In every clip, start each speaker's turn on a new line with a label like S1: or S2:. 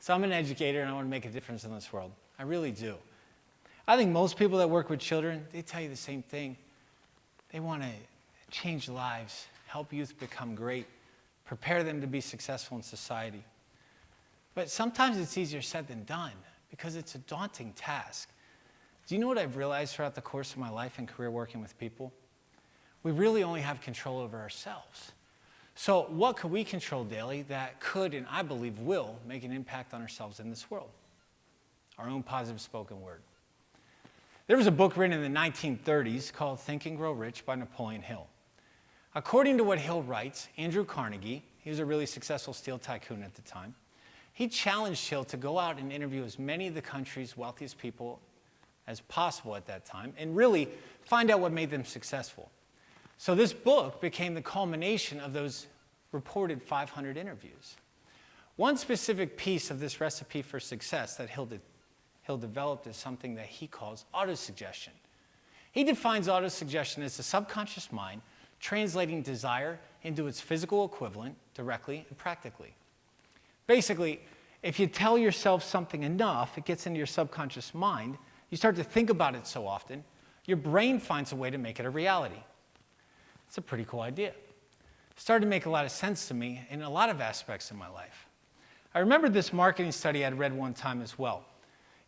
S1: So I'm an educator and I want to make a difference in this world. I really do. I think most people that work with children, they tell you the same thing. They want to change lives, help youth become great, prepare them to be successful in society. But sometimes it's easier said than done because it's a daunting task. Do you know what I've realized throughout the course of my life and career working with people? We really only have control over ourselves. So what could we control daily that could, and I believe will, make an impact on ourselves in this world? Our own positive spoken word. There was a book written in the 1930s called Think and Grow Rich by Napoleon Hill. According to what Hill writes, Andrew Carnegie, he was a really successful steel tycoon at the time, he challenged Hill to go out and interview as many of the country's wealthiest people as possible at that time and really find out what made them successful. So this book became the culmination of those reported 500 interviews. One specific piece of this recipe for success that Hill developed is something that he calls autosuggestion. He defines autosuggestion as the subconscious mind translating desire into its physical equivalent directly and practically. Basically, if you tell yourself something enough, it gets into your subconscious mind, you start to think about it so often, your brain finds a way to make it a reality. It's a pretty cool idea. It started to make a lot of sense to me in a lot of aspects of my life. I remember this marketing study I'd read one time as well.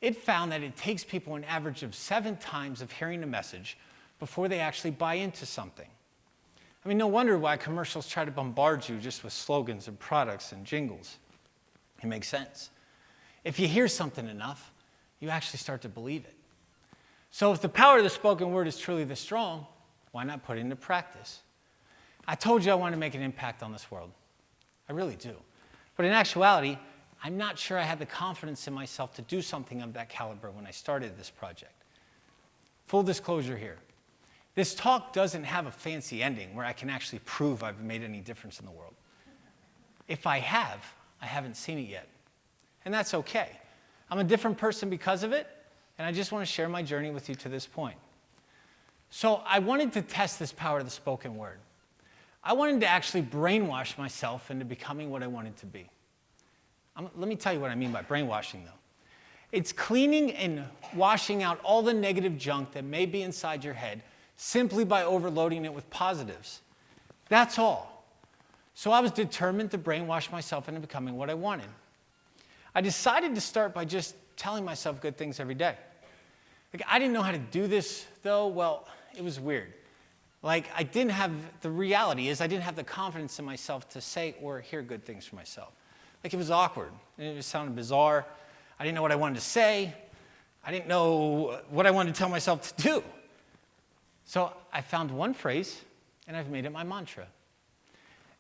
S1: It found that it takes people an average of 7 times of hearing a message before they actually buy into something. I mean, no wonder why commercials try to bombard you just with slogans and products and jingles. It makes sense. If you hear something enough, you actually start to believe it. So if the power of the spoken word is truly this strong, why not put it into practice? I told you I want to make an impact on this world. I really do. But in actuality, I'm not sure I had the confidence in myself to do something of that caliber when I started this project. Full disclosure here. This talk doesn't have a fancy ending where I can actually prove I've made any difference in the world. If I have, I haven't seen it yet. And that's okay. I'm a different person because of it, and I just want to share my journey with you to this point. So I wanted to test this power of the spoken word. I wanted to actually brainwash myself into becoming what I wanted to be. Let me tell you what I mean by brainwashing, though. It's cleaning and washing out all the negative junk that may be inside your head simply by overloading it with positives. That's all. So I was determined to brainwash myself into becoming what I wanted. I decided to start by just telling myself good things every day. I didn't know how to do this, though. Well, it was weird. The reality is I didn't have the confidence in myself to say or hear good things for myself. It was awkward. It sounded bizarre. I didn't know what I wanted to say. I didn't know what I wanted to tell myself to do. So I found one phrase, and I've made it my mantra.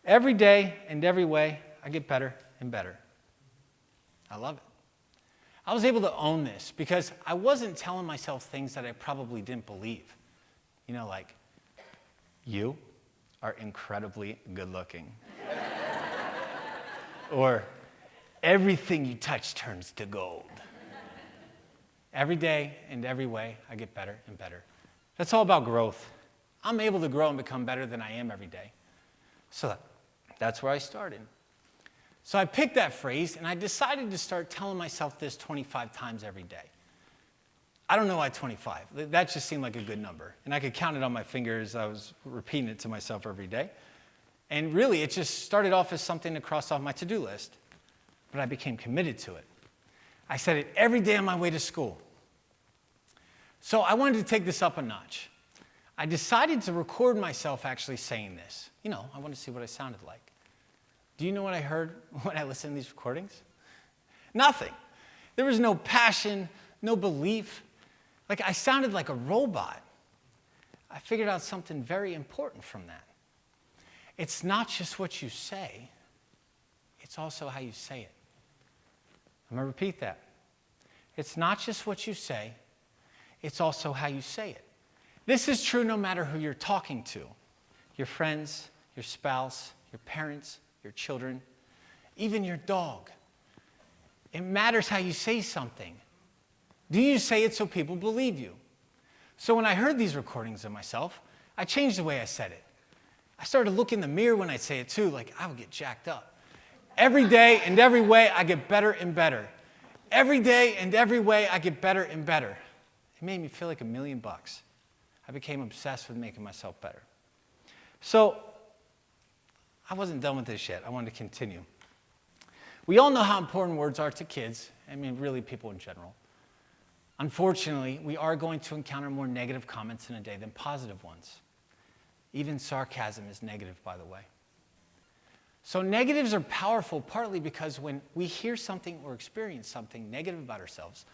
S1: Every day and every way, I get better and better. I love it. I was able to own this because I wasn't telling myself things that I probably didn't believe. You are incredibly good looking. Or, everything you touch turns to gold. Every day and every way, I get better and better. That's all about growth. I'm able to grow and become better than I am every day. So that's where I started. So I picked that phrase, and I decided to start telling myself this 25 times every day. I don't know why 25. That just seemed like a good number. And I could count it on my fingers. I was repeating it to myself every day. And really, it just started off as something to cross off my to-do list. But I became committed to it. I said it every day on my way to school. So I wanted to take this up a notch. I decided to record myself actually saying this. I wanted to see what I sounded like. Do you know what I heard when I listened to these recordings? Nothing. There was no passion, no belief. I sounded like a robot. I figured out something very important from that. It's not just what you say, it's also how you say it. I'm going to repeat that. It's not just what you say, it's also how you say it. This is true no matter who you're talking to. Your friends, your spouse, your parents, your children, even your dog. It matters how you say something. Do you say it so people believe you? So when I heard these recordings of myself, I changed the way I said it. I started to look in the mirror when I say it too, I would get jacked up. Every day and every way, I get better and better. Every day and every way, I get better and better. It made me feel like $1,000,000. I became obsessed with making myself better. So I wasn't done with this yet. I wanted to continue. We all know how important words are to kids. I mean, really people in general. Unfortunately, we are going to encounter more negative comments in a day than positive ones. Even sarcasm is negative, by the way. So negatives are powerful partly because when we hear something or experience something negative about ourselves,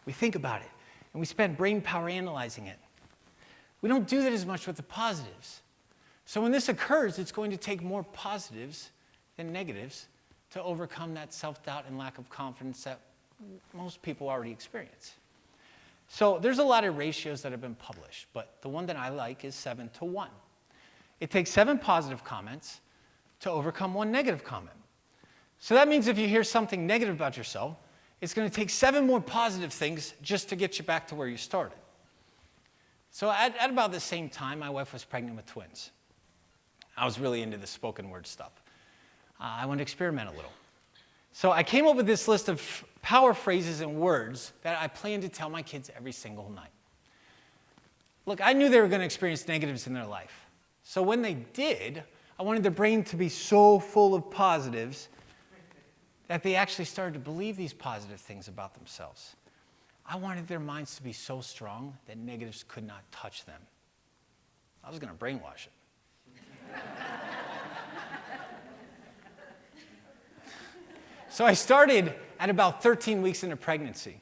S1: we think about it and we spend brain power analyzing it. We don't do that as much with the positives. So when this occurs, it's going to take more positives than negatives to overcome that self-doubt and lack of confidence that most people already experience. So there's a lot of ratios that have been published, but the one that I like is 7-to-1. It takes 7 positive comments to overcome 1 negative comment. So that means if you hear something negative about yourself, it's going to take 7 more positive things just to get you back to where you started. So at about the same time, my wife was pregnant with twins. I was really into the spoken word stuff. I wanted to experiment a little. So I came up with this list of power phrases and words that I plan to tell my kids every single night. Look, I knew they were going to experience negatives in their life. So when they did, I wanted their brain to be so full of positives that they actually started to believe these positive things about themselves. I wanted their minds to be so strong that negatives could not touch them. I was going to brainwash it. So I started at about 13 weeks into pregnancy.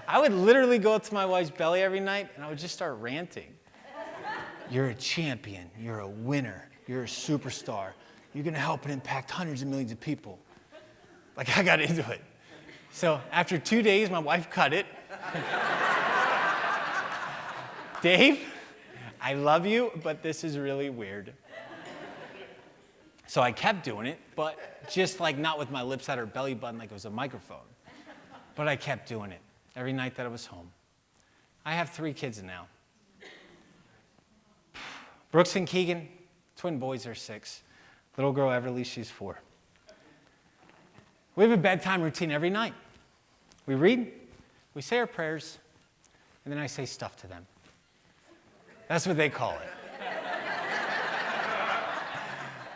S1: I would literally go up to my wife's belly every night and I would just start ranting. You're a champion. You're a winner. You're a superstar. You're going to help and impact hundreds of millions of people. Like, I got into it. So after 2 days, my wife cut it. Dave, I love you, but this is really weird. So I kept doing it, but just like not with my lips at her belly button like it was a microphone. But I kept doing it every night that I was home. I have 3 kids now. Brooks and Keegan, twin boys, are 6. Little girl Everly, she's 4. We have a bedtime routine every night. We read, we say our prayers, and then I say stuff to them. That's what they call it.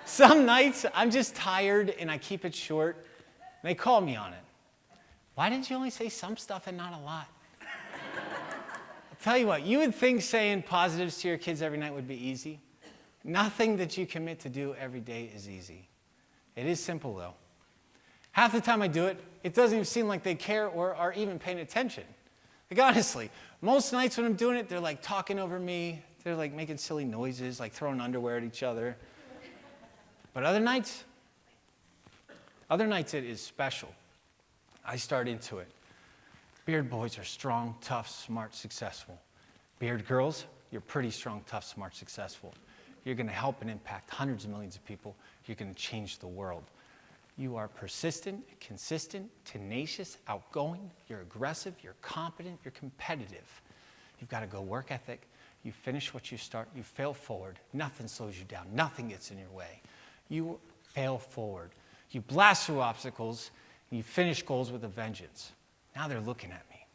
S1: Some nights I'm just tired and I keep it short. And they call me on it. Why didn't you only say some stuff and not a lot? I'll tell you what, you would think saying positives to your kids every night would be easy. Nothing that you commit to do every day is easy. It is simple though. Half the time I do it, it doesn't even seem like they care or are even paying attention. Like honestly, most nights when I'm doing it, they're like talking over me. They're like making silly noises, like throwing underwear at each other. But other nights it is special. I start into it. Beard boys are strong, tough, smart, successful. Beard girls, you're pretty strong, tough, smart, successful. You're going to help and impact hundreds of millions of people. You're going to change the world. You are persistent, consistent, tenacious, outgoing. You're aggressive, you're competent, you're competitive. You've got a good work ethic. You finish what you start. You fail forward. Nothing slows you down. Nothing gets in your way. You fail forward. You blast through obstacles, and you finish goals with a vengeance. Now they're looking at me.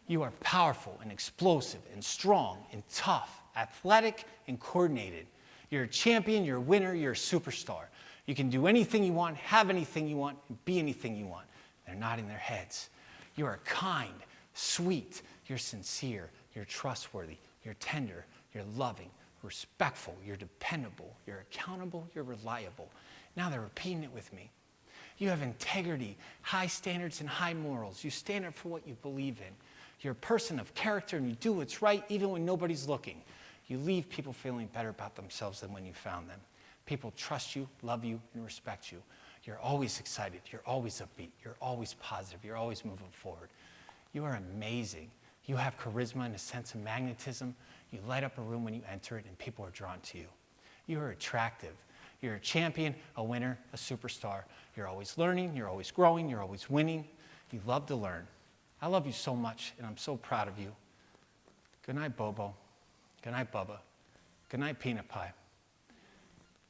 S1: You are powerful and explosive and strong and tough, athletic and coordinated. You're a champion, you're a winner, you're a superstar. You can do anything you want, have anything you want, and be anything you want. They're nodding their heads. You are kind, sweet, you're sincere, you're trustworthy, you're tender, you're loving, respectful, you're dependable, you're accountable, you're reliable. Now they're repeating it with me. You have integrity, high standards, and high morals. You stand up for what you believe in. You're a person of character, and you do what's right even when nobody's looking. You leave people feeling better about themselves than when you found them. People trust you, love you, and respect you. You're always excited. You're always upbeat. You're always positive. You're always moving forward. You are amazing. You have charisma and a sense of magnetism. You light up a room when you enter it, and people are drawn to you. You are attractive. You're a champion, a winner, a superstar. You're always learning. You're always growing. You're always winning. You love to learn. I love you so much, and I'm so proud of you. Good night, Bobo. Good night, Bubba. Good night, Peanut Pie.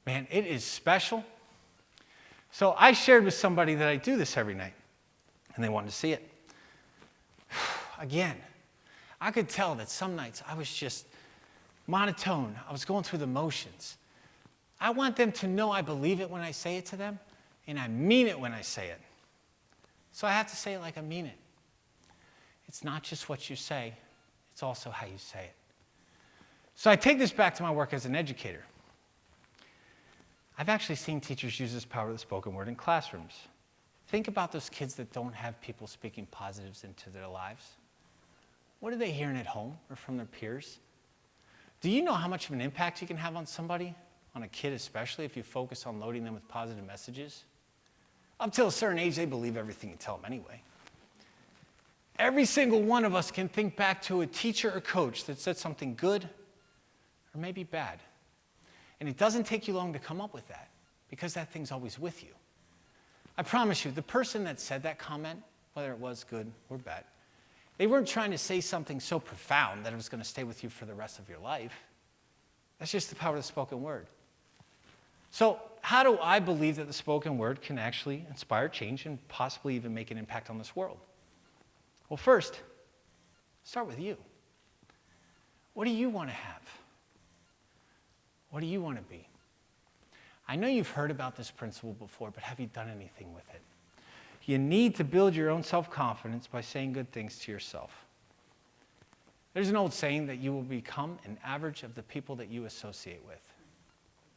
S1: Man, it is special. So I shared with somebody that I do this every night, and they wanted to see it. Again, I could tell that some nights I was just monotone. I was going through the motions. I want them to know I believe it when I say it to them, and I mean it when I say it. So I have to say it like I mean it. It's not just what you say, it's also how you say it. So I take this back to my work as an educator. I've actually seen teachers use this power of the spoken word in classrooms. Think about those kids that don't have people speaking positives into their lives. What are they hearing at home or from their peers? Do you know how much of an impact you can have on somebody, on a kid especially, if you focus on loading them with positive messages? Up till a certain age, they believe everything you tell them anyway. Every single one of us can think back to a teacher or coach that said something good or maybe bad. And it doesn't take you long to come up with that, because that thing's always with you. I promise you, the person that said that comment, whether it was good or bad, they weren't trying to say something so profound that it was going to stay with you for the rest of your life. That's just the power of the spoken word. So how do I believe that the spoken word can actually inspire change and possibly even make an impact on this world? Well, first, start with you. What do you want to have? What do you want to be? I know you've heard about this principle before, but have you done anything with it? You need to build your own self-confidence by saying good things to yourself. There's an old saying that you will become an average of the people that you associate with.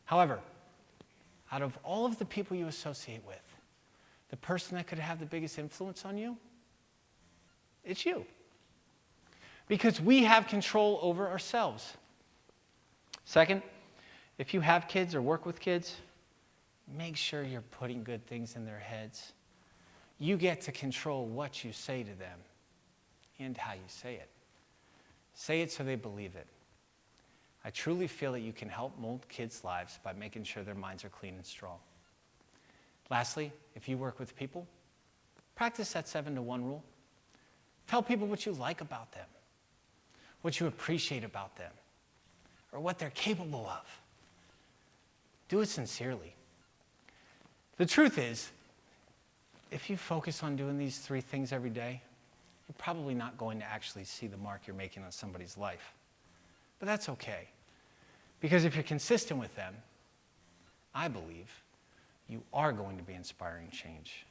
S1: However, out of all of the people you associate with, the person that could have the biggest influence on you, it's you. Because we have control over ourselves. Second, if you have kids or work with kids, make sure you're putting good things in their heads. You get to control what you say to them and how you say it. Say it so they believe it. I truly feel that you can help mold kids' lives by making sure their minds are clean and strong. Lastly, if you work with people, practice that 7-to-1 rule. Tell people what you like about them, what you appreciate about them, or what they're capable of. Do it sincerely. The truth is, if you focus on doing these 3 things every day, you're probably not going to actually see the mark you're making on somebody's life. But that's okay. Because if you're consistent with them, I believe you are going to be inspiring change.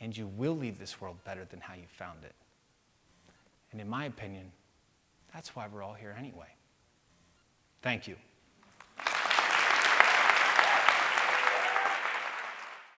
S1: And you will leave this world better than how you found it. And in my opinion, that's why we're all here anyway. Thank you.